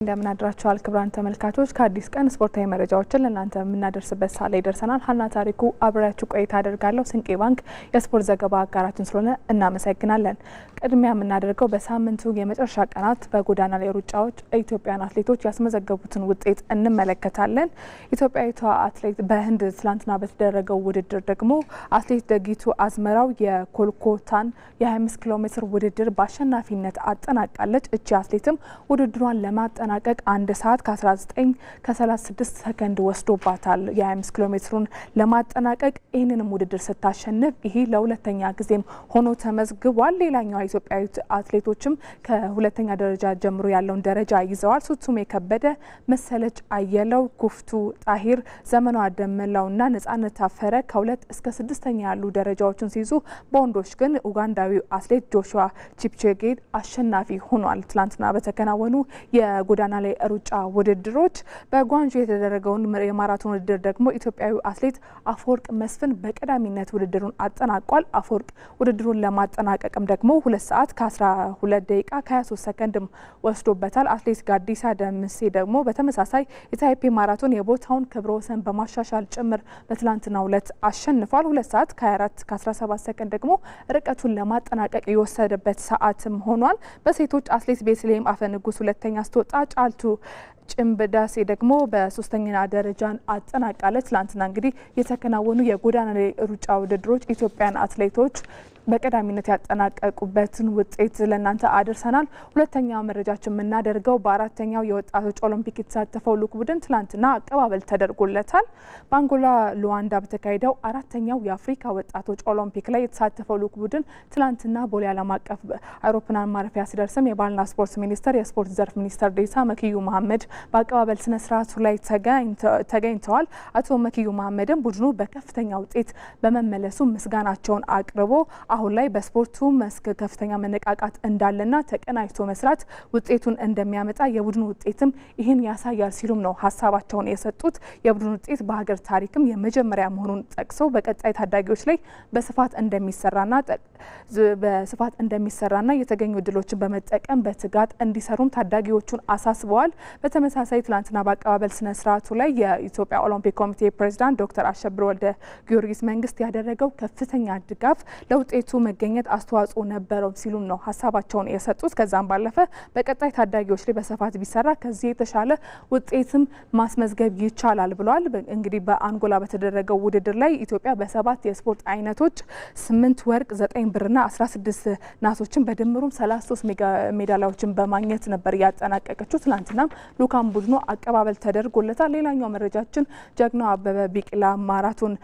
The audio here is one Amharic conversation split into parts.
እንደምን አድራችኋል ክቡራን ተመልካቾች ከአዲስ ቀን ስፖርታዊ መረጃዎችን ለእናንተ የምናደርስበት ሰዓት ላይ ደርሰናል። ሀና ታሪኩ አብሬያችሁ ቆይታ አደርጋለሁ። ስንቄ ባንክ የስፖርት ዘገባ አጋራችን ስለሆነ እናመሰግናለን። ቅድሚያ የምናደርገው በሳምንቱ የመጨረሻ ቀናት በጎዳና ላይ ሩጫዎች ኢትዮጵያን አትሌቶች ያስመዘገቡትን ውጤት እንመለከታለን። ኢትዮጵያዊቷ አትሌት በህንድ ትላንትና በተደረገው ውድድር ደግሞ አትሌት ደጊቱ አዝመራው የኮልኮታን የ25 ኪሎ ሜትር ውድድር በአሸናፊነት አጠናቃለች። እቺ አትሌትም ውድድሯን ለማጠናቀቅ 1 ሰዓት ከ19:36 ሰከንድ ወስዶባታል። የ25 ኪሎ ሜትሩን ለማጠናቀቅ ይህንንም ውድድር ስታሸንፍ ይሄ ለሁለተኛ ጊዜም ሆኖ ተመዝግቧል። ሌላኛው ኢትዮጵያዊት አትሌቶችም ከሁለተኛ ደረጃ ጀምሮ ያለውን ደረጃ ይዘዋል። ሱቱሜ ከበደ፣ መሰለች አየለው፣ ጉፍቱ ጣሂር፣ ዘመኗ ደመላውና ነጻነት ታፈረ ከ2 እስከ 6ኛ ያሉ ደረጃዎችን ሲይዙ በወንዶች ግን ኡጋንዳዊው አትሌት ጆሹዋ ቺፕቼጌ አሸናፊ ሆኗል። ትላንትና በተከናወኑ የጎዳና ላይ ሩጫ ውድድሮች በጓንጆ የተደረገውን የማራቶን ውድድር ደግሞ ኢትዮጵያዊ አትሌት አፈወርቅ መስፍን በቀዳሚነት ውድድሩን አጠናቋል። አፈወርቅ ውድድሩን ለማጠናቀቅም ደግሞ 2 ሰዓት ከ12 ደቂቃ ከ23 ሰከንድ ወስዶበታል። አትሌት ጋዲሳ ደምሴ ደግሞ በተመሳሳይ የታይፔ ማራቶን የቦታውን ክብረ ወሰን በማሻሻል ጭምር በትላንትናው ዕለት አሸንፏል። 2 ሰዓት ከ24 ከ17 ሰከንድ ደግሞ ርቀቱን ለማጠናቀቅ የወሰደበት ሰዓትም ሆኗል። በሴቶች አትሌት ቤተልሔም አፈንጉስ ሁለተኛ ስትወጣ ጫልቱ ጭምብዳሴ ደግሞ በ3ኛ ደረጃን አጠናቃለች። ትላንትና እንግዲህ የተከናወኑ የጎዳና ላይ ሩጫ ውድድሮች ኢትዮጵያን አትሌቶች በቀዳሚነት ያጠናቀቁበትን ውጤት ለእናንተ አድርሰናል። ሁለተኛው መረጃችን የምናደርገው በአራተኛው የወጣቶች ኦሎምፒክ የተሳተፈው ልዑክ ቡድን ትላንትና አቀባበል ተደርጎለታል። በአንጎላ ሉዋንዳ በተካሄደው አራተኛው የአፍሪካ ወጣቶች ኦሎምፒክ ላይ የተሳተፈው ልዑክ ቡድን ትላንትና ቦሌ ዓለም አቀፍ አውሮፕላን ማረፊያ ሲደርስም የባህልና ስፖርት ሚኒስቴር የስፖርት ዘርፍ ሚኒስትር ዴኤታ መክዩ መሐመድ በአቀባበል ስነ ስርዓቱ ላይ ተገኝተዋል። አቶ መክዩ መሐመድም ቡድኑ በከፍተኛ ውጤት በመመለሱ ምስጋናቸውን አቅርቦ አሁን ላይ በስፖርቱ መስክ ከፍተኛ መነቃቃት እንዳለና ተቀናጅቶ መስራት ውጤቱን እንደሚያመጣ የቡድኑ ውጤትም ይህን ያሳያል ሲሉም ነው ሀሳባቸውን የሰጡት። የቡድኑ ውጤት በሀገር ታሪክም የመጀመሪያ መሆኑን ጠቅሰው በቀጣይ ታዳጊዎች ላይ በስፋት እንደሚሰራና የተገኙ እድሎችን በመጠቀም በትጋት እንዲሰሩም ታዳጊዎቹን አሳስበዋል። በተመሳሳይ ትላንትና በአቀባበል ስነ ስርዓቱ ላይ የኢትዮጵያ ኦሎምፒክ ኮሚቴ ፕሬዚዳንት ዶክተር አሸብር ወልደ ጊዮርጊስ መንግስት ያደረገው ከፍተኛ ድጋፍ ለውጤቱ መገኘት አስተዋጽኦ ነበረው ሲሉም ነው ሀሳባቸውን የሰጡት። ከዛም ባለፈ በቀጣይ ታዳጊዎች ላይ በስፋት ቢሰራ ከዚህ የተሻለ ውጤትም ማስመዝገብ ይቻላል ብለዋል። እንግዲህ በአንጎላ በተደረገው ውድድር ላይ ኢትዮጵያ በ7 የስፖርት አይነቶች 8 ወርቅ፣ 9 ብርና 16 ናሶችን በድምሩም 33 ሜዳሊያዎችን በማግኘት ነበር ያጠናቀቀችው። ትላንትናም ልዑካን ቡድኑ አቀባበል ተደርጎለታል። ሌላኛው መረጃችን ጀግናው አበበ ቢቂላ ማራቶን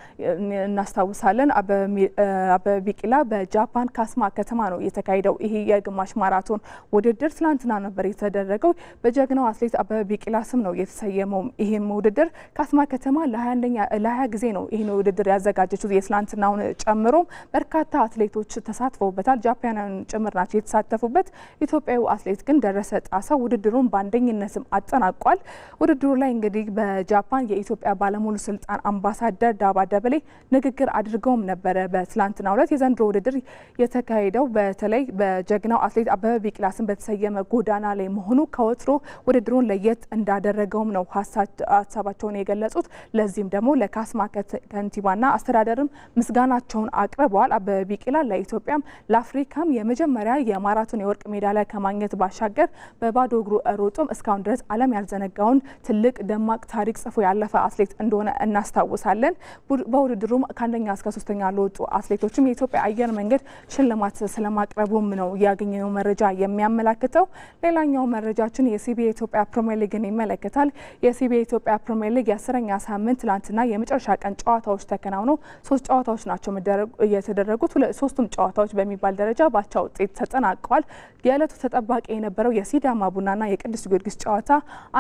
እናስታውሳለን። አበበ ቢቂላ በጃፓን ካስማ ከተማ ነው የተካሄደው። ይሄ የግማሽ ማራቶን ውድድር ትላንትና ነበር የተደረገው። በጀግናው አትሌት አበበ ቢቂላ ስም ነው የተሰየመው። ይሄም ውድድር ካስማ ከተማ ለ20 ጊዜ ነው ይሄን ውድድር ያዘጋጀችው። የትላንትናውን ጨምሮ በርካታ አትሌቶች ተሳትፈውበታል። ጃፓናውያን ጭምር ናቸው የተሳተፉበት። ኢትዮጵያዊ አትሌት ግን ደረሰ ጣሰው ውድድሩን በአንደኝነትም አጠናቋል። ውድድሩ ላይ እንግዲህ በጃፓን የኢትዮጵያ ባለሙሉ ስልጣን አምባሳደር ዳባ ደበሌ ንግግር አድርገውም ነበረ። በትላንትናው ዕለት የዘንድሮ ውድድር የተካሄደው በተለይ በጀግናው አትሌት አበበ ቢቂላ ስም በተሰየመ ጎዳና ላይ መሆኑ ከወትሮ ውድድሩን ለየት እንዳደረገውም ነው ሀሳባቸውን የገለጹት። ለዚህም ደግሞ ለካስማ ከንቲባና አስተዳደርም ምስጋናቸውን አቅርበዋል። አበበ ቢቂላ ለኢትዮጵያም ለአፍሪካም የመጀመሪያ የማራቶን የወርቅ ሜዳሊያ ከማግኘት ባሻገር በባዶ እግሩ ሮጦም እስካሁን ድረስ ዓለም ያልዘነጋውን ትልቅ ደማቅ ታሪክ ጽፎ ያለፈ አትሌት እንደሆነ እናስታውሳለን። በውድድሩም ከ1ኛ እስከ 3ኛ ለወጡ አትሌቶችም የኢትዮጵያ አየር መንገድ ሽልማት ስለማቅረቡም ነው ያገኘነው መረጃ የሚያመላክተው። ሌላኛው መረጃችን የሲቢኤ ኢትዮጵያ ፕሪሚየር ሊግን ይመለከታል። የሲቢኤ ኢትዮጵያ ፕሪሚየር ሊግ የ10ኛ ሳምንት ትላንትና የመጨረሻ ቀን ጨዋታዎች ተከናውነው 3 ጨዋታዎች ናቸው የተደረጉት። 3ቱም ጨዋታዎች በሚባል ደረጃ ባቻ ውጤት ተጠናቀዋል። የዕለቱ ተጠባቂ የነበረው የሲዳማ ቡናና የቅዱስ ጊዮርጊስ ጨዋታ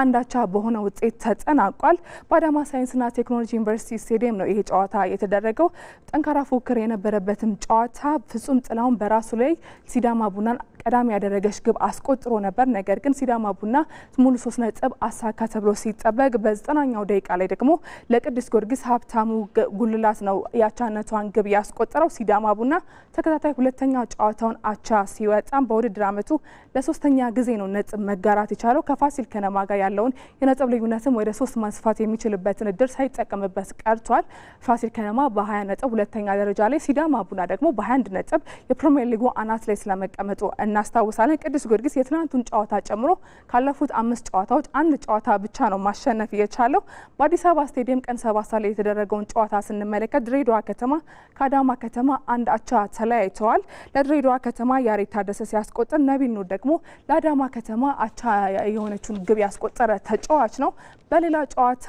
አንዳቻ በሆነ ውጤት ተጠናቋል። በአዳማ ሳይንስና ቴክኖሎጂ ዩኒቨርሲቲ ስቴዲየም ነው ይሄ ጨዋታ የተደረገው። ጠንካራ ፉክክር የነበረበትም ጨዋታ ፍጹም ጥላውን በራሱ ላይ ሲዳማ ቡናን ቀዳሚ ያደረገች ግብ አስቆጥሮ ነበር። ነገር ግን ሲዳማ ቡና ሙሉ 3 ነጥብ አሳካ ተብሎ ሲጠበቅ በ90ኛው ደቂቃ ላይ ደግሞ ለቅዱስ ጊዮርጊስ ሀብታሙ ጉልላት ነው ያቻነቷን ግብ ያስቆጠረው። ሲዳማ ቡና ተከታታይ ሁለተኛ ጨዋታውን አቻ ሲወጣም በውድድር ዓመቱ ለሶስተኛ ጊዜ ነው ነጥብ መጋራት የቻለው። ከፋሲል ከነማ ጋር ያለውን የነጥብ ልዩነትም ወደ 3 ማስፋት የሚችልበትን እድል ሳይጠቀምበት ቀርቷል። ፋሲል ከነማ በ20 ነጥብ ሁለተኛ ደረጃ ላይ፣ ሲዳማ ቡና ደግሞ በ21 ነጥብ የፕሪሚየር ሊጉ አናት ላይ ስለመቀመጡ እናስታውሳለን። ቅዱስ ጊዮርጊስ የትናንቱን ጨዋታ ጨምሮ ካለፉት 5 ጨዋታዎች አንድ ጨዋታ ብቻ ነው ማሸነፍ የቻለው። በአዲስ አበባ ስቴዲየም ቀን 7 ሰዓት ላይ የተደረገውን ጨዋታ ስንመለከት ድሬዳዋ ከተማ ከአዳማ ከተማ አንድ አቻ ተለያይተዋል። ለድሬዳዋ ከተማ ያሬድ ታደሰ ሲያስቆጥር፣ ነቢል ኑር ደግሞ ለአዳማ ከተማ አቻ የሆነችውን ግብ ያስቆጠረ ተጫዋች ነው። በሌላ ጨዋታ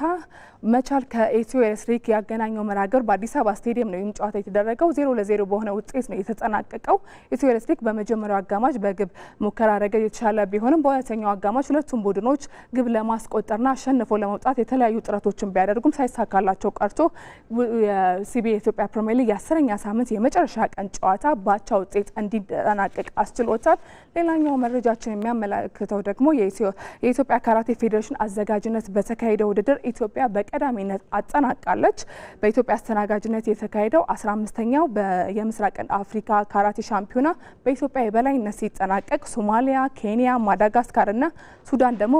መቻል ከኢትዮ ኤሌክትሪክ ያገናኘው መራገር በአዲስ አበባ ስቴዲየም ነው ጨዋታ የተደረገው። 0-0 በሆነ ውጤት ነው የተጠናቀቀው። ኢትዮ ኤሌክትሪክ በመጀመሪያው አጋማሽ በግብ ሙከራ ረገድ የተሻለ ቢሆንም በሁለተኛው አጋማሽ ሁለቱም ቡድኖች ግብ ለማስቆጠርና አሸንፎ ለመውጣት የተለያዩ ጥረቶችን ቢያደርጉም ሳይሳካላቸው ቀርቶ የሲቢኤ ኢትዮጵያ ፕሪሚየር ሊግ የ10ኛ ሳምንት የመጨረሻ ቀን ጨዋታ ባቻ ውጤት እንዲጠናቀቅ አስችሎታል። ሌላኛው መረጃችን የሚያመለክተው ደግሞ የኢትዮጵያ ካራቴ ፌዴሬሽን አዘጋጅነት በተካሄደው ውድድር ኢትዮጵያ በቀዳሚነት አጠናቃለች። በኢትዮጵያ አስተናጋጅነት የተካሄደው 15ኛው የምስራቅ አፍሪካ ካራቴ ሻምፒዮና በኢትዮጵያ የበላይነት ሲጠናቀቅ ሶማሊያ፣ ኬንያ፣ ማዳጋስካር እና ሱዳን ደግሞ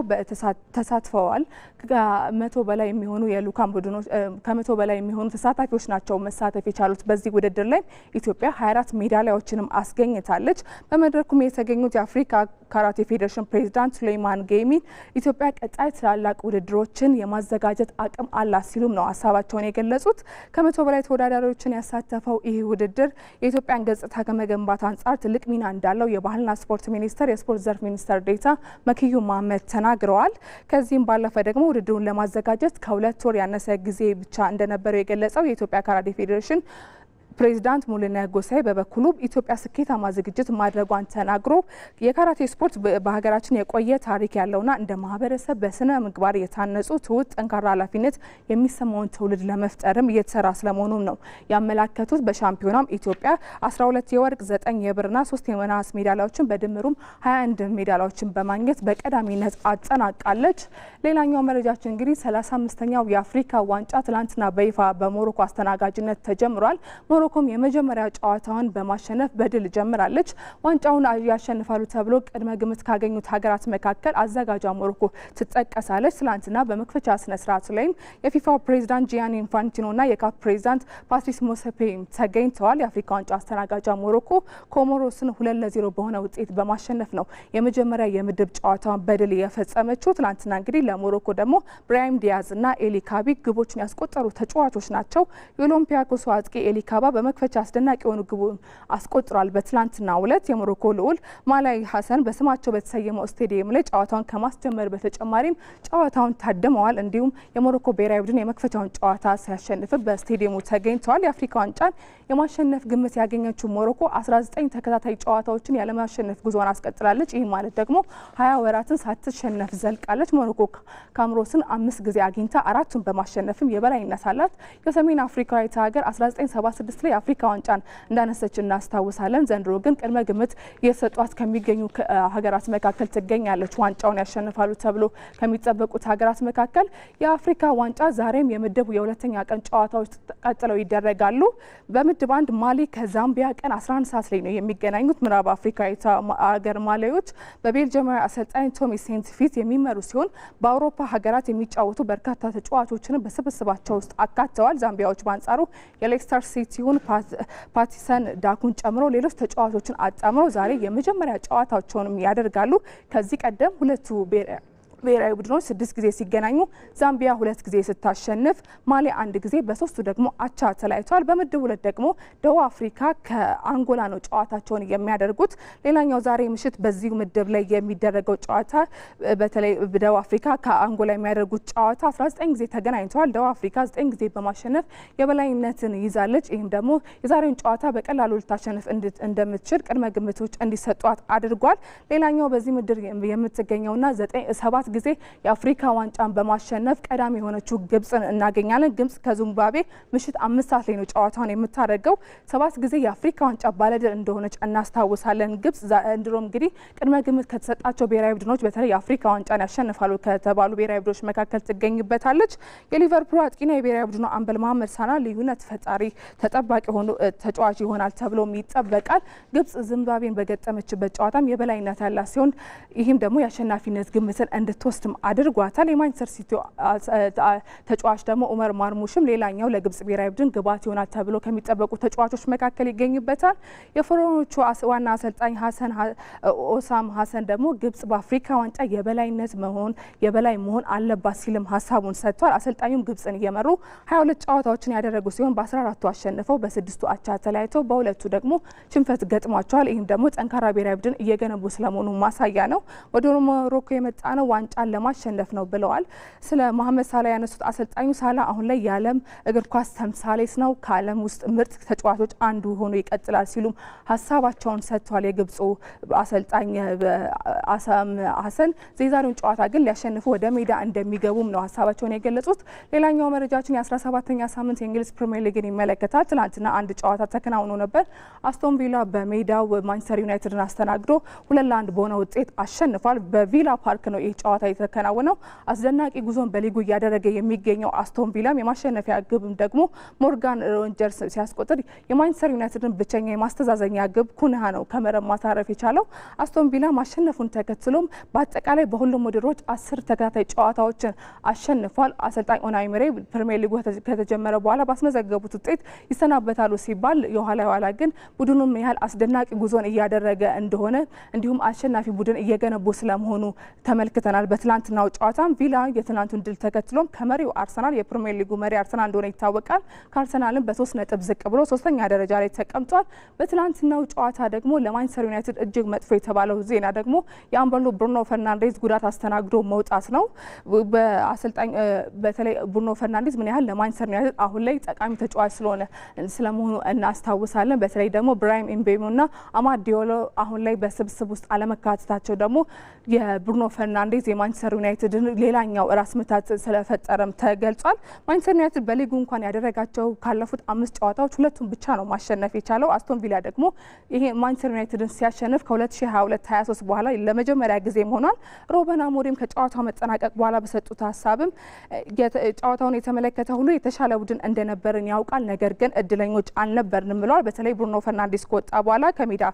ተሳትፈዋል። ከ100 በላይ የሚሆኑ የልኡካን ቡድኖች ከ100 በላይ የሚሆኑ ተሳታፊዎች ናቸው መሳተፍ የቻሉት። በዚህ ውድድር ላይ ኢትዮጵያ 24 ሜዳሊያዎችንም አስገኝታለች። በመድረኩም የተገኙት የአፍሪካ ካራቴ ፌዴሬሽን ፕሬዚዳንት ሱሌይማን ጌሚ ኢትዮጵያ ቀጣይ ትላላቅ ውድድሮችን የማዘጋጀት አቅም አላት ሲሉም ነው ሀሳባቸውን የገለጹት። ከ100 በላይ ተወዳዳሪዎችን ያሳተፈው ይህ ውድድር የኢትዮጵያን ገጽታ ከመገንባት አንጻር ትልቅ ሚና እንዳለው የባህልና ስፖርት ሚኒስቴር የስፖርት ዘርፍ ሚኒስትር ዴኤታ መክዩ መሐመድ ተናግረዋል። ከዚህም ባለፈ ደግሞ ውድድሩን ለማዘጋጀት ከ2 ወር ያነሰ ጊዜ ብቻ እንደነበረው የገለጸው የኢትዮጵያ ካራቴ ፌዴሬሽን ፕሬዚዳንት ሙሉነህ ጎሳኤ በበኩሉ ኢትዮጵያ ስኬታማ ዝግጅት ማድረጓን ተናግሮ የካራቴ ስፖርት በሀገራችን የቆየ ታሪክ ያለውና እንደ ማህበረሰብ በስነ ምግባር የታነጹ ትውት ጠንካራ ኃላፊነት የሚሰማውን ትውልድ ለመፍጠርም እየተሰራ ስለመሆኑም ነው ያመላከቱት። በሻምፒዮናም ኢትዮጵያ 12 የወርቅ 9 የብርና 3 የነሐስ ሜዳሊያዎችን በድምሩም 21 ሜዳሊያዎችን በማግኘት በቀዳሚነት አጠናቃለች። ሌላኛው መረጃችን እንግዲህ 35ኛው የአፍሪካ ዋንጫ ትላንትና በይፋ በሞሮኮ አስተናጋጅነት ተጀምሯል። ሞሮኮም የመጀመሪያ ጨዋታውን በማሸነፍ በድል ጀምራለች። ዋንጫውን ያሸንፋሉ ተብሎ ቅድመ ግምት ካገኙት ሀገራት መካከል አዘጋጇ ሞሮኮ ትጠቀሳለች። ትላንትና በመክፈቻ ስነ ስርዓቱ ላይም የፊፋው ፕሬዚዳንት ጂያኒ ኢንፋንቲኖና የካፍ ፕሬዚዳንት ፓትሪስ ሞሴፔ ተገኝተዋል። የአፍሪካ ዋንጫ አስተናጋጇ ሞሮኮ ኮሞሮስን 2-0 በሆነ ውጤት በማሸነፍ ነው የመጀመሪያ የምድብ ጨዋታውን በድል የፈጸመችው። ትላንትና እንግዲህ ለሞሮኮ ደግሞ ብራሂም ዲያዝ እና ኤሊ ካቢ ግቦችን ያስቆጠሩ ተጫዋቾች ናቸው። የኦሎምፒያኮሱ አጥቂ ኤሊ ካባ በመክፈቻ አስደናቂ የሆኑ ግቡን አስቆጥሯል። በትላንትናው ዕለት የሞሮኮ ልዑል ማላይ ሀሰን በስማቸው በተሰየመው ስቴዲየም ላይ ጨዋታውን ከማስጀመር በተጨማሪም ጨዋታውን ታድመዋል። እንዲሁም የሞሮኮ ብሔራዊ ቡድን የመክፈቻውን ጨዋታ ሲያሸንፍ በስቴዲየሙ ተገኝተዋል። የአፍሪካ ዋንጫን የማሸነፍ ግምት ያገኘችው ሞሮኮ 19 ተከታታይ ጨዋታዎችን ያለማሸነፍ ጉዞዋን አስቀጥላለች። ይህ ማለት ደግሞ 20 ወራትን ሳትሸነፍ ዘልቃለች። ሞሮኮ ካምሮስን 5 ጊዜ አግኝታ 4ቱን በማሸነፍም የበላይነት አላት። የሰሜን አፍሪካዊት ሀገር 1976 ላይ የአፍሪካ ዋንጫን እንዳነሰች እናስታውሳለን። ዘንድሮ ግን ቅድመ ግምት እየተሰጧት ከሚገኙ ሀገራት መካከል ትገኛለች። ዋንጫውን ያሸንፋሉ ተብሎ ከሚጠበቁት ሀገራት መካከል የአፍሪካ ዋንጫ ዛሬም የምድቡ የሁለተኛ ቀን ጨዋታዎች ቀጥለው ይደረጋሉ። በምድብ 1 ማሊ ከዛምቢያ ቀን 11 ሰዓት ላይ ነው የሚገናኙት። ምዕራብ አፍሪካዊቷ ሀገር ማሊዎች በቤልጅየማዊ አሰልጣኝ ቶሚ ሴንት ፊት የሚመሩ ሲሆን በአውሮፓ ሀገራት የሚጫወቱ በርካታ ተጫዋቾችን በስብስባቸው ውስጥ አካተዋል። ዛምቢያዎች በአንጻሩ የሌስተር ሲቲውን ፓቲሰን ዳኩን ጨምሮ ሌሎች ተጫዋቾችን አጣምረው ዛሬ የመጀመሪያ ጨዋታቸውንም ያደርጋሉ። ከዚህ ቀደም ሁለቱ ብሔራዊ ቡድኖች 6 ጊዜ ሲገናኙ ዛምቢያ 2 ጊዜ ስታሸንፍ ማሊ 1 ጊዜ በሶስቱ ደግሞ አቻ ተለያይተዋል። በምድብ 2 ደግሞ ደቡብ አፍሪካ ከአንጎላ ነው ጨዋታቸውን የሚያደርጉት። ሌላኛው ዛሬ ምሽት በዚሁ ምድብ ላይ የሚደረገው ጨዋታ በተለይ ደቡብ አፍሪካ ከአንጎላ የሚያደርጉት ጨዋታ 19 ጊዜ ተገናኝተዋል። ደቡብ አፍሪካ 9 ጊዜ በማሸነፍ የበላይነትን ይዛለች። ይህም ደግሞ የዛሬውን ጨዋታ በቀላሉ ልታሸንፍ እንደምትችል ቅድመ ግምቶች እንዲሰጧት አድርጓል። ሌላኛው በዚህ ምድብ የምትገኘውና 7 ጊዜ የአፍሪካ ዋንጫን በማሸነፍ ቀዳሚ የሆነችው ግብጽን እናገኛለን። ግብጽ ከዚምባብዌ ምሽት 5 ሰዓት ላይ ነው ጨዋታውን የምታደርገው። 7 ጊዜ የአፍሪካ ዋንጫ ባለድል እንደሆነች እናስታውሳለን። ግብጽ ዘንድሮም እንግዲህ ቅድመ ግምት ከተሰጣቸው ብሔራዊ ቡድኖች በተለይ የአፍሪካ ዋንጫን ያሸንፋሉ ከተባሉ ብሔራዊ ቡድኖች መካከል ትገኝበታለች። የሊቨርፑል አጥቂና የብሔራዊ ቡድኑ አምበል መሐመድ ሳላ ልዩነት ፈጣሪ ተጠባቂ ሆኖ ተጫዋች ይሆናል ተብሎም ይጠበቃል። ግብጽ ዚምባብዌን በገጠመችበት ጨዋታም የበላይነት ያላት ሲሆን ይህም ደግሞ የአሸናፊነት ግምትን እንድትወስድም አድርጓታል። የማንቸስተር ሲቲ ተጫዋች ደግሞ ኡመር ማርሙሽም ሌላኛው ለግብጽ ብሔራዊ ቡድን ግባት ይሆናል ተብሎ ከሚጠበቁ ተጫዋቾች መካከል ይገኝበታል። የፈሮኖቹ ዋና አሰልጣኝ ኦሳም ሀሰን ደግሞ ግብጽ በአፍሪካ ዋንጫ የበላይ መሆን አለባት ሲልም ሀሳቡን ሰጥቷል። አሰልጣኙም ግብጽን እየመሩ 22 ጨዋታዎችን ያደረጉ ሲሆን በ14ቱ አሸንፈው በ6ቱ አቻ ተለያይተው በሁለቱ ደግሞ ሽንፈት ገጥሟቸዋል። ይህም ደግሞ ጠንካራ ብሔራዊ ቡድን እየገነቡ ስለመሆኑ ማሳያ ነው። ወደ ሞሮኮ የመጣ ነው ዋንጫን ለማሸነፍ ነው ብለዋል። ስለ መሐመድ ሳላ ያነሱት አሰልጣኙ ሳላ አሁን ላይ የዓለም እግር ኳስ ተምሳሌት ነው፣ ከዓለም ውስጥ ምርጥ ተጫዋቾች አንዱ ሆኖ ይቀጥላል ሲሉም ሀሳባቸውን ሰጥቷል። የግብፁ አሰልጣኝ አሳም ሀሰን የዛሬውን ጨዋታ ግን ሊያሸንፉ ወደ ሜዳ እንደሚገቡም ነው ሀሳባቸውን የገለጹት። ሌላኛው መረጃችን የ17ኛ ሳምንት የእንግሊዝ ፕሪሚየር ሊግን ይመለከታል። ትናንትና አንድ ጨዋታ ተከናውኖ ነበር። አስቶን ቪላ በሜዳው ማንቸስተር ዩናይትድን አስተናግዶ 2-1 በሆነ ውጤት አሸንፏል። በቪላ ፓርክ ነው ይህ ጨዋታ የተከናወነው። አስደናቂ ጉዞን በሊጉ እያደረገ የሚገኘው አስቶን ቪላም የማሸነፊያ ግብም ደግሞ ሞርጋን ሮጀርስ ሲያስቆጥር የማንቸስተር ዩናይትድን ብቸኛ የማስተዛዘኛ ግብ ኩንሃ ነው ከመረብ ማሳረፍ የቻለው። አስቶን ቪላ ማሸነፉን ተከትሎም በአጠቃላይ በሁሉም ውድድሮች 10 ተከታታይ ጨዋታዎችን አሸንፏል። አሰልጣኝ ኡናይ ኤመሪ ፕሪሚየር ሊጉ ከተጀመረ በኋላ ባስመዘገቡት ውጤት ይሰናበታሉ ሲባል የኋላ ግን ቡድኑም ያህል አስደናቂ ጉዞን እያደረገ እንደሆነ እንዲሁም አሸናፊ ቡድን እየገነቡ ስለመሆኑ ተመልክተናል። በትላንትናው ጨዋታም ቪላ የትላንቱን ድል ተከትሎም ከመሪው አርሰናል የፕሪሚየር ሊጉ መሪ አርሰናል እንደሆነ ይታወቃል። ከአርሰናልም በ3 ነጥብ ዝቅ ብሎ 3ኛ ደረጃ ላይ ተቀምጧል። በትላንትናው ጨዋታ ደግሞ ለማንቸስተር ዩናይትድ እጅግ መጥፎ የተባለው ዜና ደግሞ የአምበሉ ብሩኖ ፈርናንዴዝ ጉዳት አስተናግዶ መውጣት ነው። በአሰልጣኝ በተለይ ብሩኖ ፈርናንዴዝ ምን ያህል ለማንቸስተር ዩናይትድ አሁን ላይ ጠቃሚ ተጫዋች ስለመሆኑ እናስታውሳለን። በተለይ ደግሞ ብራሂም ኤምቤሞና አማድ ዲዮሎ አሁን ላይ በስብስብ ውስጥ አለመካተታቸው ደግሞ የብሩኖ ፈርናንዴዝ የማንቸስተር ዩናይትድን ሌላኛው ራስ ምታት ስለፈጠረም ተገልጿል። ማንቸስተር ዩናይትድ በሊጉ እንኳን ያደረጋቸው ካለፉት 5 ጨዋታዎች 2ቱን ብቻ ነው ማሸነፍ የቻለው። አስቶን ቪላ ደግሞ ይሄ ማንቸስተር ዩናይትድን ሲያሸንፍ ከ2022-23 በኋላ ለመጀመሪያ ጊዜ ሆኗል። ሩበን አሞሪም ከጨዋታው መጠናቀቅ በኋላ በሰጡት ሀሳብም ጨዋታውን የተመለከተ ሁሉ የተሻለ ቡድን እንደነበርን ያውቃል፣ ነገር ግን እድለኞች አልነበርንም ብለዋል። በተለይ ብሩኖ ፈርናንዴዝ ከወጣ በኋላ ከሜዳ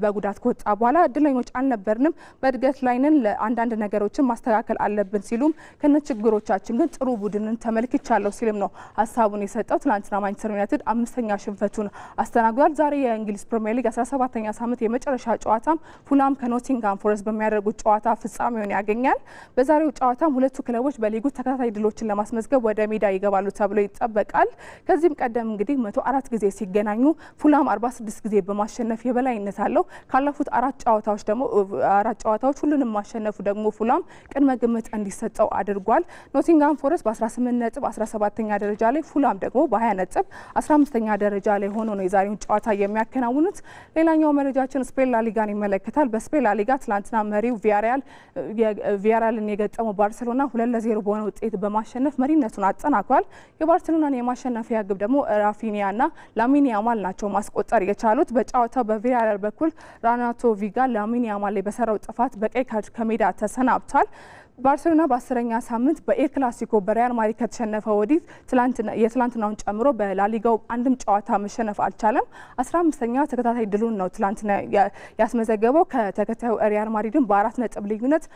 በጉዳት ከወጣ በኋላ እድለኞች አልነበርንም፣ በእድገት ላይ ነን፣ ለአንዳንድ ነገሮችን ማስተካከል አለብን ሲሉም ከነችግሮቻችን ግን ጥሩ ቡድንን ተመልክቻለሁ ሲልም ነው ሀሳቡን የሰጠው። ትናንትና ማንቸስተር ዩናይትድ 5ኛ ሽንፈቱን አስተናግዷል። ዛሬ የእንግሊዝ ፕሪሚየር ሊግ 17ኛ ሳምንት የመጨረሻ ጨዋታም ፉላም ከኖቲንጋም ፎረስት በሚያደርጉት ጨዋታ ፍጻሜውን ያገኛል። በዛሬው ጨዋታም ሁለቱ ክለቦች በሊጉ ተከታታይ ድሎችን ለማስመዝገብ ወደ ሜዳ ይገባሉ ተብሎ ይጠበቃል። ከዚህም ቀደም እንግዲህ 104 ጊዜ ሲገናኙ ፉላም 46 ጊዜ በማሸነፍ የበላይነት አለው። ካለፉት 4 ጨዋታዎች ሁሉንም ማሸነፉ ደግሞ ፉላም ቅድመ ግምት እንዲሰጠው አድርጓል። ኖቲንጋም ፎረስት በ18 ነጥብ 17ኛ ደረጃ ላይ፣ ፉላም ደግሞ በ20 ነጥብ 15ኛ ደረጃ ላይ ሆኖ ነው የዛሬውን ጨዋታ የሚያከናውኑት። ሌላኛው መረጃችን ስፔን ላሊጋን ይመለከታል። በስፔን ላሊጋ ትላንትና መሪው ቪያሪያልን የገጠመው ባርሴሎና 2-0 በሆነ ውጤት በማሸነፍ መሪነቱን አጠናክሯል። የባርሴሎናን የማሸነፊያ ግብ ደግሞ ራፊኒያና ላሚን ያማል ናቸው ማስቆጠር የቻሉት። በጨዋታው በቪያሪያል በኩል ራናቶ ቪጋ ላሚን ያማል ላይ በሰራው ጥፋት በቀይ ካርድ ከሜዳ ተሰናብቷል። ባርሴሎና በ10ኛ ሳምንት በኤል ክላሲኮ በሪያል ማድሪድ ከተሸነፈ ወዲህ የትላንትናውን ጨምሮ በላሊጋው አንድም ጨዋታ መሸነፍ አልቻለም። 15ኛ ተከታታይ ድሉን ነው ትላንትና ያስመዘገበው። ከተከታዩ ሪያል ማድሪድን በ4 ነጥብ ልዩነት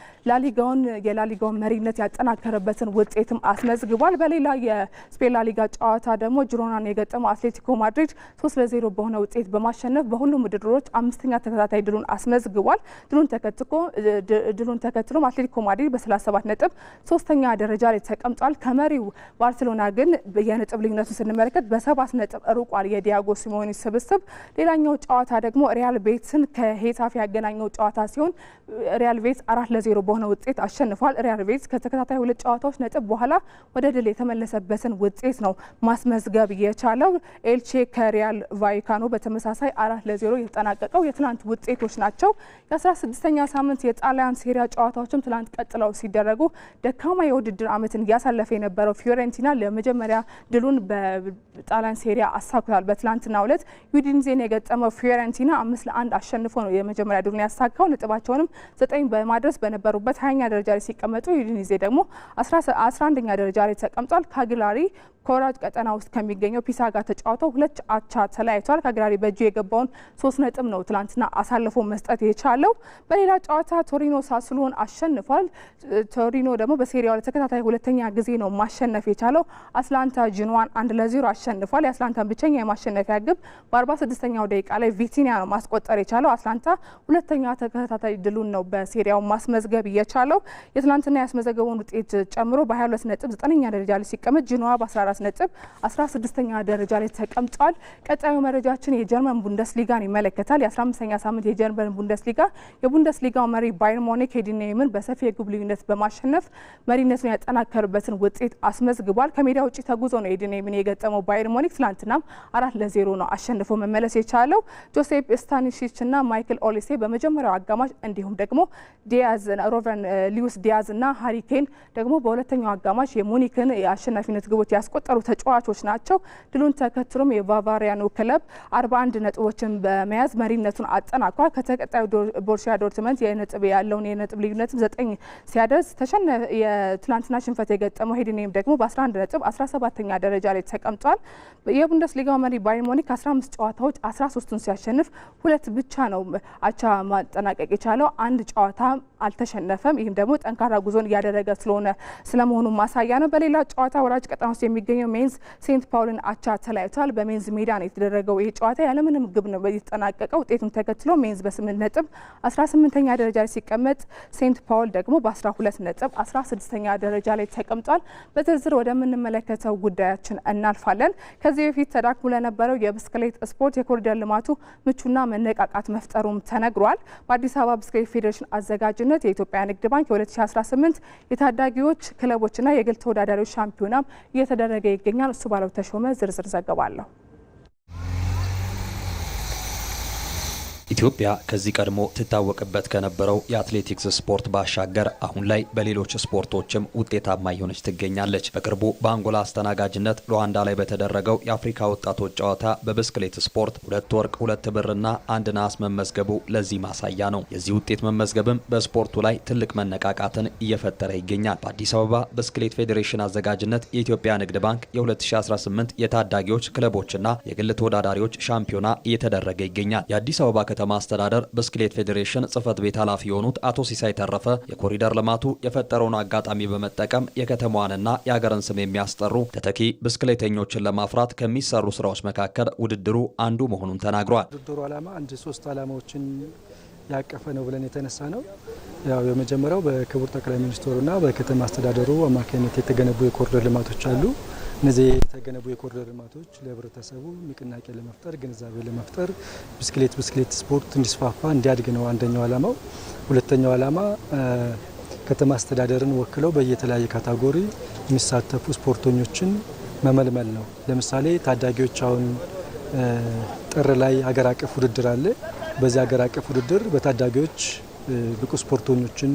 የላሊጋውን መሪነት ያጠናከረበትን ውጤትም አስመዝግቧል። በሌላ የስፔን ላሊጋ ጨዋታ ደግሞ ጂሮናን የገጠመው አትሌቲኮ ማድሪድ 3-0 በሆነ ውጤት በማሸነፍ በሁሉም ውድድሮች 5ኛ ተከታታይ ድሉን አስመዝግቧል። ድሉን ተከትሎም አትሌቲኮ ማድሪድ በ37 ነጥብ 3ኛ ደረጃ ላይ ተቀምጧል። ከመሪው ባርሴሎና ግን የነጥብ ልዩነቱን ስንመለከት በ7 ነጥብ ሩቋል የዲያጎ ሲሞኔ ስብስብ። ሌላኛው ጨዋታ ደግሞ ሪያል ቤትስን ከሄታፌ ያገናኘው ጨዋታ ሲሆን ሪያል ቤትስ 4-0 በሆነ ውጤት አሸንፏል። ሪያል ቤትስ ከተከታታይ 2 ጨዋታዎች ነጥብ በኋላ ወደ ድል የተመለሰበትን ውጤት ነው ማስመዝገብ የቻለው። ኤልቼ ከሪያል ቫይካኖ በተመሳሳይ 4-0 የተጠናቀቀው የትናንት ውጤቶች ናቸው። የ16ኛ ሳምንት የጣሊያን ሴሪያ ጨዋታዎችም ትናንት ቀጥለው ሲደረጉ ደካማ የውድድር ዓመትን ያሳለፈ የነበረው ፊዮሬንቲና ለመጀመሪያ ድሉን በጣሊያን ሴሪያ አሳክቷል። በትላንትናው ዕለት ዩዲኔዜን የገጠመው ፊዮሬንቲና 5-1 አሸንፎ ነው የመጀመሪያ ድሉን ያሳካው። ነጥባቸውንም 9 በማድረስ በነበሩበት 20ኛ ደረጃ ላይ ሲቀመጡ ዩዲኔዜ ደግሞ 11ኛ ደረጃ ላይ ተቀምጧል። ካግላሪ ከወራጅ ቀጠና ውስጥ ከሚገኘው ፒሳ ጋር ተጫውተው 2 አቻ ተለያይቷል። ካግላሪ በእጁ የገባውን 3 ነጥብ ነው ትላንትና አሳልፎ መስጠት የቻለው። በሌላ ጨዋታ ቶሪኖ ሳስሎን አሸንፏል። ቶሪኖ ደግሞ በሴሪያው ለተከታታይ ሁለተኛ ጊዜ ነው ማሸነፍ የቻለው። አትላንታ ጂኖዋን 1-0 አሸንፏል። የአትላንታን ብቸኛ የማሸነፊያ ግብ በ46ኛው ደቂቃ ላይ ቪቲኒያ ነው ማስቆጠር የቻለው። አትላንታ ሁለተኛ ተከታታይ ድሉን ነው በሴሪያው ማስመዝገብ የቻለው። የትላንትና ያስመዘገበውን ውጤት ጨምሮ በ22 ነጥብ 9ኛ ደረጃ ላይ ሲቀመጥ ጂኖዋ በ14 ነጥብ 16ኛ ደረጃ ላይ ተቀምጧል። ቀጣዩ መረጃችን የጀርመን ቡንደስሊጋን ይመለከታል። የ15ኛ ሳምንት የጀርመን ቡንደስሊጋ የቡንደስሊጋው መሪ ባየር ሙኒክ ሄዲኔምን በሰፊ የግብ ልዩነት በማሸነፍ መሪነቱን ያጠናከርበትን ውጤት አስመዝግቧል። ከሜዳ ውጭ ተጉዞ ነው ሄዲኔምን የገጠመው ባየር ሙኒክ ትላንትናም 4-0 ነው አሸንፎ መመለስ የቻለው። ጆሴፕ ስታኒሺች እና ማይክል ኦሊሴ በመጀመሪያው አጋማሽ እንዲሁም ደግሞ ዲያዝ ሮቨን ሉዊስ ዲያዝ እና ሃሪኬን ደግሞ በሁለተኛው አጋማሽ የሙኒክን የአሸናፊነት ግቦች ያስቆጠሩ ተጫዋቾች ናቸው። ድሉን ተከትሎም የባቫሪያኑ ክለብ 41 ነጥቦችን በመያዝ መሪነቱን አጠናክሯል። ከተቀጣዩ ቦሩሲያ ዶርትመንት ያለውን የነጥብ ልዩነት 9 ሲያደርስ የትላንትና ሽንፈት የገጠመው ሄዲኔም ደግሞ በ11 ነጥብ 17ኛ ደረጃ ላይ ተቀምጧል። የቡንደስሊጋው መሪ ባየር ሙኒክ 15 ጨዋታዎች 13ቱን ሲያሸንፍ 2 ብቻ ነው አቻ ማጠናቀቅ የቻለው። አንድ ጨዋታ አልተሸነፈም። ይህም ደግሞ ጠንካራ ጉዞን እያደረገ ስለመሆኑ ማሳያ ነው። በሌላ ጨዋታ ወራጅ ቀጠና ውስጥ የሚገኘው ሜንዝ ሴንት ፓውልን አቻ ተለያይቷል። በሜንዝ ሜዳ ነው የተደረገው ይህ ጨዋታ ያለምንም ግብ ነው የተጠናቀቀው። ውጤቱን ተከትሎ ሜንዝ በ8 ነጥብ 18ኛ ደረጃ ላይ ሲቀመጥ ሴንት ፓውል ደግሞ በ12 ነጥብ 16ኛ ደረጃ ላይ ተቀምጧል። በዝርዝር ወደምንመለከተው ጉዳያችን እናልፋለን። ከዚህ በፊት ተዳክሞ ለነበረው የብስክሌት ስፖርት የኮሪደር ልማቱ ምቹና መነቃቃት መፍጠሩም ተነግሯል። በአዲስ አበባ ብስክሌት ፌዴሬሽን አዘጋጅነት የኢትዮጵያ ንግድ ባንክ የ2018 የታዳጊዎች ክለቦችና የግል ተወዳዳሪዎች ሻምፒዮናም እየተደረገ ይገኛል። እሱ ባለው ተሾመ ዝርዝር ዘገባ አለው። ኢትዮጵያ ከዚህ ቀድሞ ትታወቅበት ከነበረው የአትሌቲክስ ስፖርት ባሻገር አሁን ላይ በሌሎች ስፖርቶችም ውጤታማ እየሆነች ትገኛለች። በቅርቡ በአንጎላ አስተናጋጅነት ሉዋንዳ ላይ በተደረገው የአፍሪካ ወጣቶች ጨዋታ በብስክሌት ስፖርት 2 ወርቅ 2 ብርና 1 ነሐስ መመዝገቡ ለዚህ ማሳያ ነው። የዚህ ውጤት መመዝገብም በስፖርቱ ላይ ትልቅ መነቃቃትን እየፈጠረ ይገኛል። በአዲስ አበባ ብስክሌት ፌዴሬሽን አዘጋጅነት የኢትዮጵያ ንግድ ባንክ የ2018 የታዳጊዎች ክለቦችና የግል ተወዳዳሪዎች ሻምፒዮና እየተደረገ ይገኛል። የአዲስ አበባ ከተማ አስተዳደር ብስክሌት ፌዴሬሽን ጽህፈት ቤት ኃላፊ የሆኑት አቶ ሲሳይ ተረፈ የኮሪደር ልማቱ የፈጠረውን አጋጣሚ በመጠቀም የከተማዋንና የሀገርን ስም የሚያስጠሩ ተተኪ ብስክሌተኞችን ለማፍራት ከሚሰሩ ስራዎች መካከል ውድድሩ አንዱ መሆኑን ተናግሯል። ውድድሩ ዓላማ 3 ዓላማዎችን ያቀፈ ነው ብለን የተነሳ ነው። ያው የመጀመሪያው በክቡር ጠቅላይ ሚኒስትሩና በከተማ አስተዳደሩ አማካኝነት የተገነቡ የኮሪደር ልማቶች አሉ። እነዚህ የተገነቡ የኮሪደር ልማቶች ለህብረተሰቡ ንቅናቄ ለመፍጠር ግንዛቤ ለመፍጠር ብስክሌት ስፖርት እንዲስፋፋ እንዲያድግ ነው አንደኛው ዓላማው። ሁለተኛው ዓላማ ከተማ አስተዳደርን ወክለው በየተለያየ ካታጎሪ የሚሳተፉ ስፖርተኞችን መመልመል ነው። ለምሳሌ ታዳጊዎች አሁን ጥር ላይ ሀገር አቀፍ ውድድር አለ። በዚህ ሀገር አቀፍ ውድድር በታዳጊዎች ብቁ ስፖርተኞችን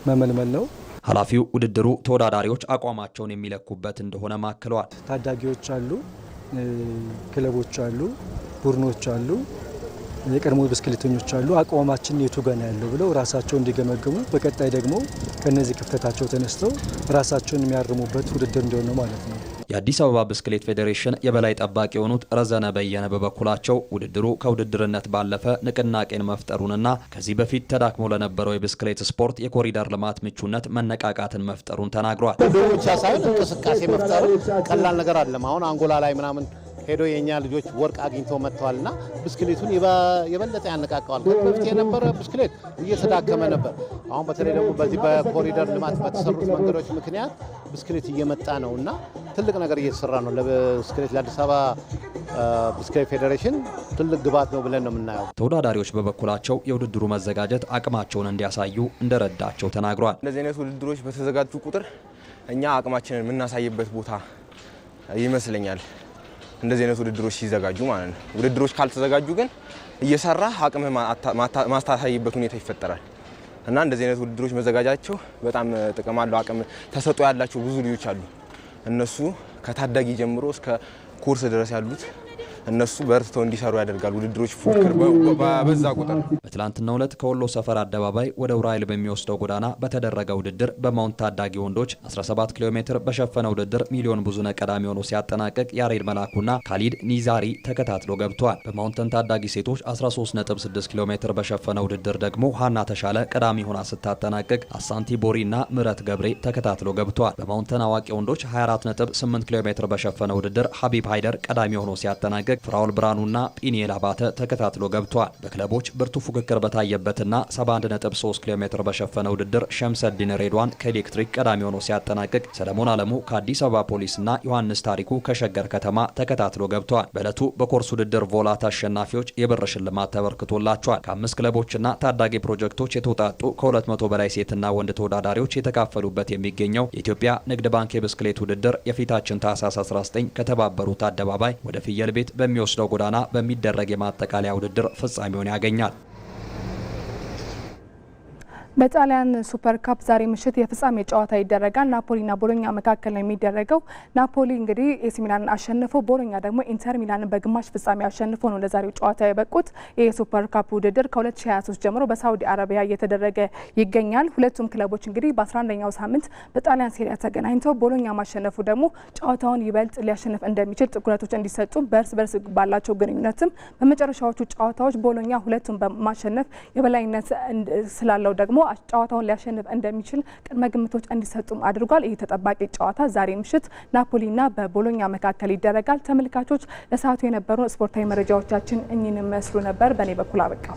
መመልመል ነው። ኃላፊው ውድድሩ ተወዳዳሪዎች አቋማቸውን የሚለኩበት እንደሆነ ማክለዋል። ታዳጊዎች አሉ፣ ክለቦች አሉ፣ ቡድኖች አሉ፣ የቀድሞ ብስክሌተኞች አሉ። አቋማችን የቱ ጋር ነው ያለው ብለው ራሳቸውን እንዲገመገሙ፣ በቀጣይ ደግሞ ከነዚህ ክፍተታቸው ተነስተው ራሳቸውን የሚያርሙበት ውድድር እንዲሆን ነው ማለት ነው። የአዲስ አበባ ብስክሌት ፌዴሬሽን የበላይ ጠባቂ የሆኑት ረዘነ በየነ በበኩላቸው ውድድሩ ከውድድርነት ባለፈ ንቅናቄን መፍጠሩንና ከዚህ በፊት ተዳክሞ ለነበረው የብስክሌት ስፖርት የኮሪደር ልማት ምቹነት መነቃቃትን መፍጠሩን ተናግሯል። ብቻ ሳይሆን እንቅስቃሴ መፍጠሩ ቀላል ነገር አይደለም። አሁን አንጎላ ላይ ምናምን ሄዶ የኛ ልጆች ወርቅ አግኝተው መጥተዋልና ብስክሌቱን የበለጠ ያነቃቀዋል። ከበፊት የነበረ ብስክሌት እየተዳከመ ነበር። አሁን በተለይ ደግሞ በዚህ በኮሪደር ልማት በተሰሩት መንገዶች ምክንያት ብስክሌት እየመጣ ነውና ትልቅ ነገር እየተሰራ ነው። ለብስክሌት ለአዲስ አበባ ብስክሌት ፌዴሬሽን ትልቅ ግብዓት ነው ብለን ነው የምናየው። ተወዳዳሪዎች በበኩላቸው የውድድሩ መዘጋጀት አቅማቸውን እንዲያሳዩ እንደረዳቸው ተናግሯል። እንደዚህ አይነት ውድድሮች በተዘጋጁ ቁጥር እኛ አቅማችንን የምናሳይበት ቦታ ይመስለኛል። እንደዚህ አይነት ውድድሮች ሲዘጋጁ ማለት ነው። ውድድሮች ካልተዘጋጁ ግን እየሰራ አቅም ማታሳይበት ሁኔታ ይፈጠራል እና እንደዚህ አይነት ውድድሮች መዘጋጃቸው በጣም ጥቅም አለው። አቅም ተሰጥኦ ያላቸው ብዙ ልጆች አሉ። እነሱ ከታዳጊ ጀምሮ እስከ ኮርስ ድረስ ያሉት እነሱ በርትተው እንዲሰሩ ያደርጋል። ውድድሮች ፉክክር በበዛ ቁጥር በትላንትናው ዕለት ከወሎ ሰፈር አደባባይ ወደ ኡራኤል በሚወስደው ጎዳና በተደረገ ውድድር በማውንት ታዳጊ ወንዶች 17 ኪሎ ሜትር በሸፈነ ውድድር ሚሊዮን ብዙነህ ቀዳሚ ሆኖ ሲያጠናቅቅ ያሬድ መላኩና ካሊድ ኒዛሪ ተከታትሎ ገብተዋል። በማውንተን ታዳጊ ሴቶች 13.6 ኪሎ ሜትር በሸፈነ ውድድር ደግሞ ሃና ተሻለ ቀዳሚ ሆና ስታጠናቅቅ አሳንቲ ቦሪና ምረት ገብሬ ተከታትሎ ገብተዋል። በማውንተን አዋቂ ወንዶች 24.8 ኪሎ ሜትር በሸፈነ ውድድር ሀቢብ ሃይደር ቀዳሚ ሆኖ ሲያጠናቅቅ ፍራውል ብራኑና ጲኒኤል አባተ ተከታትሎ ገብተዋል። በክለቦች ብርቱ ፉክክር በታየበትና 71.3 ኪሎ ሜትር በሸፈነ ውድድር ሸምሰዲን ሬድዋን ከኤሌክትሪክ ቀዳሚ ሆኖ ሲያጠናቅቅ ሰለሞን አለሙ ከአዲስ አበባ ፖሊስና ዮሐንስ ታሪኩ ከሸገር ከተማ ተከታትሎ ገብተዋል። በዕለቱ በኮርስ ውድድር ቮላት አሸናፊዎች የብር ሽልማት ተበርክቶላቸዋል። ከ5 ክለቦችና ታዳጊ ፕሮጀክቶች የተውጣጡ ከ200 በላይ ሴትና ወንድ ተወዳዳሪዎች የተካፈሉበት የሚገኘው የኢትዮጵያ ንግድ ባንክ የብስክሌት ውድድር የፊታችን ታህሳስ 19 ከተባበሩት አደባባይ ወደ ፍየል ቤት በሚወስደው ጎዳና በሚደረግ የማጠቃለያ ውድድር ፍጻሜውን ያገኛል። በጣሊያን ሱፐር ካፕ ዛሬ ምሽት የፍጻሜ ጨዋታ ይደረጋል። ናፖሊና ቦሎኛ መካከል ነው የሚደረገው። ናፖሊ እንግዲህ ኤሲ ሚላንን አሸንፎ ቦሎኛ ደግሞ ኢንተር ሚላንን በግማሽ ፍጻሜ አሸንፎ ነው ለዛሬው ጨዋታ የበቁት። የሱፐር ካፕ ውድድር ከ2023 ጀምሮ በሳውዲ አረቢያ እየተደረገ ይገኛል። ሁለቱም ክለቦች እንግዲህ በ11ኛው ሳምንት በጣሊያን ሴሪያ ተገናኝተው ቦሎኛ ማሸነፉ ደግሞ ጨዋታውን ይበልጥ ሊያሸንፍ እንደሚችል ትኩረቶች እንዲሰጡ በርስ በርስ ባላቸው ግንኙነትም በመጨረሻዎቹ ጨዋታዎች ቦሎኛ ሁለቱም በማሸነፍ የበላይነት ስላለው ደግሞ ጨዋታውን ሊያሸንፍ እንደሚችል ቅድመ ግምቶች እንዲሰጡም አድርጓል። ይህ ተጠባቂ ጨዋታ ዛሬ ምሽት ናፖሊና በቦሎኛ መካከል ይደረጋል። ተመልካቾች ለሰዓቱ የነበሩ ስፖርታዊ መረጃዎቻችን እኚህን መስሉ ነበር። በእኔ በኩል አበቃ።